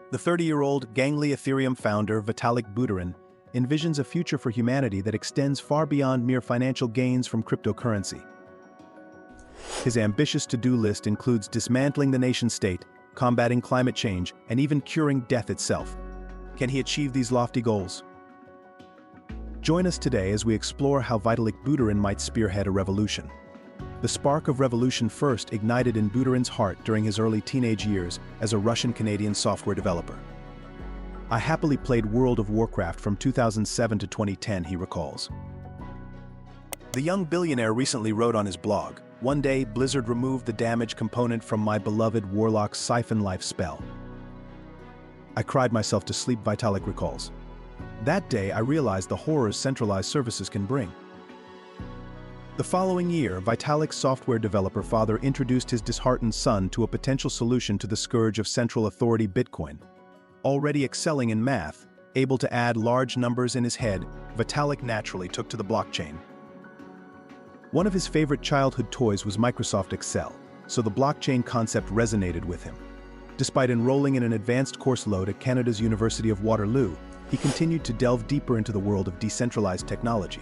The 30-year-old gangly Ethereum founder Vitalik Buterin envisions a future for humanity that extends far beyond mere financial gains from cryptocurrency. His ambitious to-do list includes dismantling the nation-state, combating climate change, and even curing death itself. Can he achieve these lofty goals? Join us today as we explore how Vitalik Buterin might spearhead a revolution. The spark of revolution first ignited in Buterin's heart during his early teenage years as a Russian-Canadian software developer. "I happily played World of Warcraft from 2007 to 2010, he recalls. The young billionaire recently wrote on his blog, "One day, Blizzard removed the damage component from my beloved Warlock's Siphon Life spell. I cried myself to sleep," Vitalik recalls. "That day, I realized the horrors centralized services can bring." The following year, Vitalik's software developer father introduced his disheartened son to a potential solution to the scourge of central authority Bitcoin. Already excelling in math, able to add large numbers in his head, Vitalik naturally took to the blockchain. One of his favorite childhood toys was Microsoft Excel, so the blockchain concept resonated with him. Despite enrolling in an advanced course load at Canada's University of Waterloo, he continued to delve deeper into the world of decentralized technology.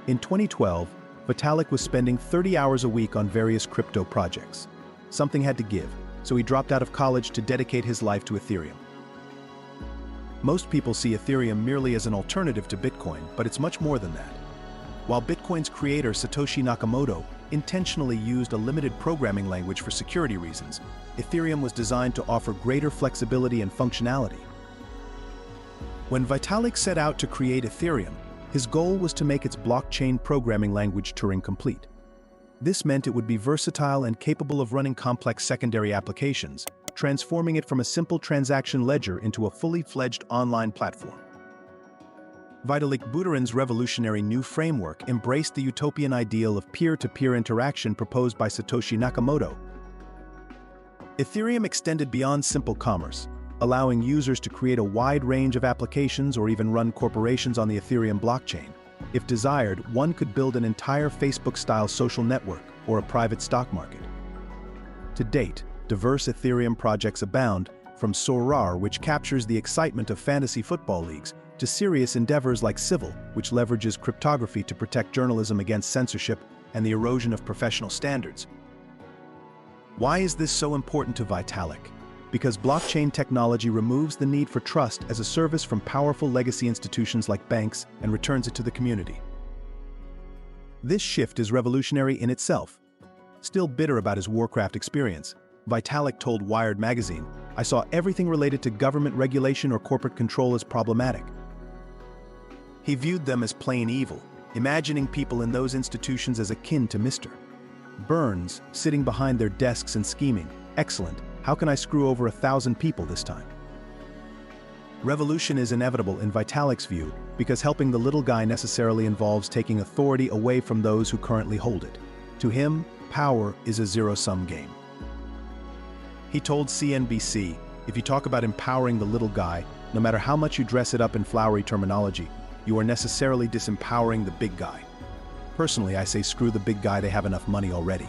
In 2012, Vitalik was spending 30 hours a week on various crypto projects. Something had to give, so he dropped out of college to dedicate his life to Ethereum. Most people see Ethereum merely as an alternative to Bitcoin, but it's much more than that. While Bitcoin's creator Satoshi Nakamoto intentionally used a limited programming language for security reasons, Ethereum was designed to offer greater flexibility and functionality. When Vitalik set out to create Ethereum, his goal was to make its blockchain programming language Turing complete. This meant it would be versatile and capable of running complex secondary applications, transforming it from a simple transaction ledger into a fully fledged online platform. Vitalik Buterin's revolutionary new framework embraced the utopian ideal of peer-to-peer interaction proposed by Satoshi Nakamoto. Ethereum extended beyond simple commerce, allowing users to create a wide range of applications or even run corporations on the Ethereum blockchain. If desired, one could build an entire Facebook-style social network or a private stock market. To date, diverse Ethereum projects abound, from Sorare, which captures the excitement of fantasy football leagues, to serious endeavors like Civil, which leverages cryptography to protect journalism against censorship and the erosion of professional standards. Why is this so important to Vitalik? Because blockchain technology removes the need for trust as a service from powerful legacy institutions like banks and returns it to the community. This shift is revolutionary in itself. Still bitter about his Warcraft experience, Vitalik told Wired magazine, "I saw everything related to government regulation or corporate control as problematic." He viewed them as plain evil, imagining people in those institutions as akin to Mr. Burns, sitting behind their desks and scheming, "Excellent. How can I screw over 1,000 people this time?" Revolution is inevitable in Vitalik's view because helping the little guy necessarily involves taking authority away from those who currently hold it. To him, power is a zero-sum game. He told CNBC, "If you talk about empowering the little guy, no matter how much you dress it up in flowery terminology, you are necessarily disempowering the big guy. Personally, I say screw the big guy, they have enough money already."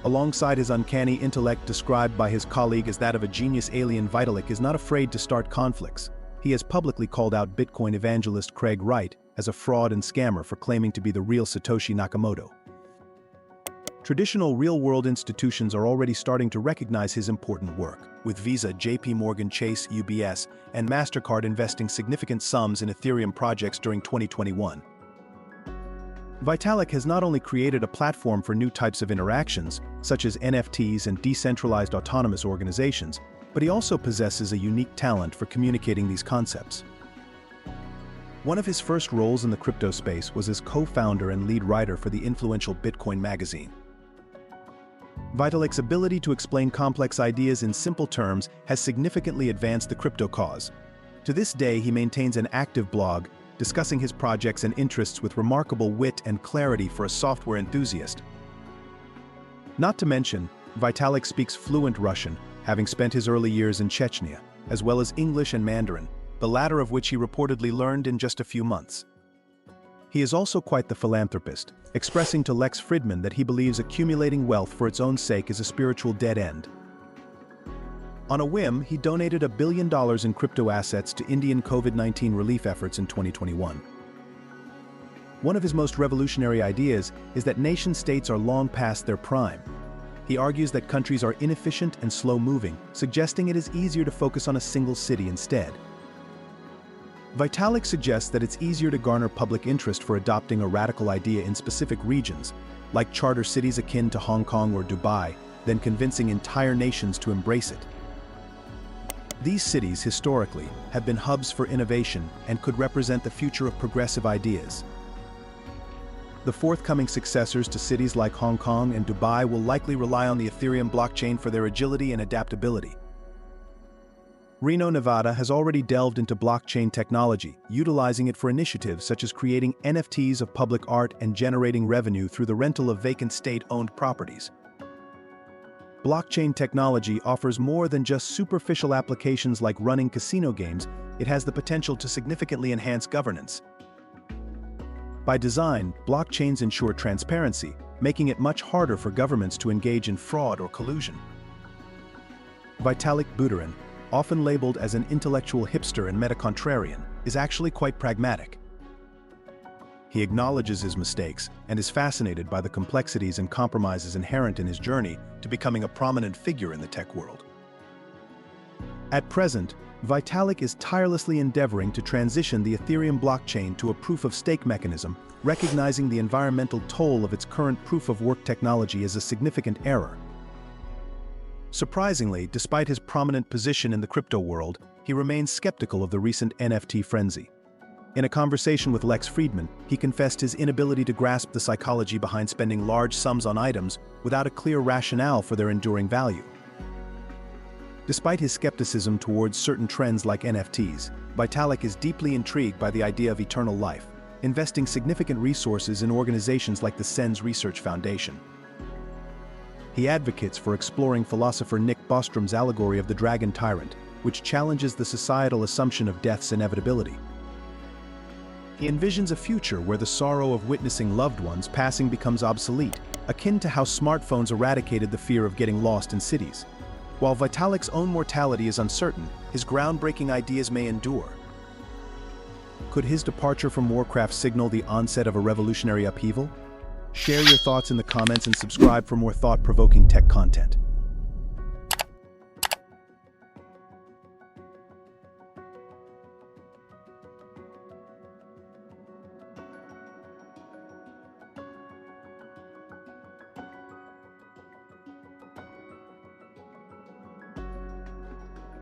Alongside his uncanny intellect described by his colleague as that of a genius alien, Vitalik is not afraid to start conflicts. He has publicly called out Bitcoin evangelist Craig Wright as a fraud and scammer for claiming to be the real Satoshi Nakamoto. Traditional real-world institutions are already starting to recognize his important work, with Visa, JP Morgan Chase, UBS, and MasterCard investing significant sums in Ethereum projects during 2021. Vitalik has not only created a platform for new types of interactions, such as NFTs and decentralized autonomous organizations, but he also possesses a unique talent for communicating these concepts. One of his first roles in the crypto space was as co-founder and lead writer for the influential Bitcoin magazine. Vitalik's ability to explain complex ideas in simple terms has significantly advanced the crypto cause. To this day, he maintains an active blog, discussing his projects and interests with remarkable wit and clarity for a software enthusiast. Not to mention, Vitalik speaks fluent Russian, having spent his early years in Chechnya, as well as English and Mandarin, the latter of which he reportedly learned in just a few months. He is also quite the philanthropist, expressing to Lex Fridman that he believes accumulating wealth for its own sake is a spiritual dead end. On a whim, he donated $1 billion in crypto assets to Indian COVID-19 relief efforts in 2021. One of his most revolutionary ideas is that nation-states are long past their prime. He argues that countries are inefficient and slow-moving, suggesting it is easier to focus on a single city instead. Vitalik suggests that it's easier to garner public interest for adopting a radical idea in specific regions, like charter cities akin to Hong Kong or Dubai, than convincing entire nations to embrace it. These cities, historically, have been hubs for innovation and could represent the future of progressive ideas. The forthcoming successors to cities like Hong Kong and Dubai will likely rely on the Ethereum blockchain for their agility and adaptability. Reno, Nevada has already delved into blockchain technology, utilizing it for initiatives such as creating NFTs of public art and generating revenue through the rental of vacant state-owned properties. Blockchain technology offers more than just superficial applications like running casino games. It has the potential to significantly enhance governance. By design, blockchains ensure transparency, making it much harder for governments to engage in fraud or collusion. Vitalik Buterin, often labeled as an intellectual hipster and meta-contrarian, is actually quite pragmatic. He acknowledges his mistakes and is fascinated by the complexities and compromises inherent in his journey to becoming a prominent figure in the tech world. At present, Vitalik is tirelessly endeavoring to transition the Ethereum blockchain to a proof-of-stake mechanism, recognizing the environmental toll of its current proof-of-work technology as a significant error. Surprisingly, despite his prominent position in the crypto world, he remains skeptical of the recent NFT frenzy. In a conversation with Lex Fridman, he confessed his inability to grasp the psychology behind spending large sums on items without a clear rationale for their enduring value. Despite his skepticism towards certain trends like NFTs, Vitalik is deeply intrigued by the idea of eternal life, investing significant resources in organizations like the SENS Research Foundation. He advocates for exploring philosopher Nick Bostrom's allegory of the dragon tyrant, which challenges the societal assumption of death's inevitability. He envisions a future where the sorrow of witnessing loved ones passing becomes obsolete, akin to how smartphones eradicated the fear of getting lost in cities. While Vitalik's own mortality is uncertain, his groundbreaking ideas may endure. Could his departure from Warcraft signal the onset of a revolutionary upheaval? Share your thoughts in the comments and subscribe for more thought-provoking tech content.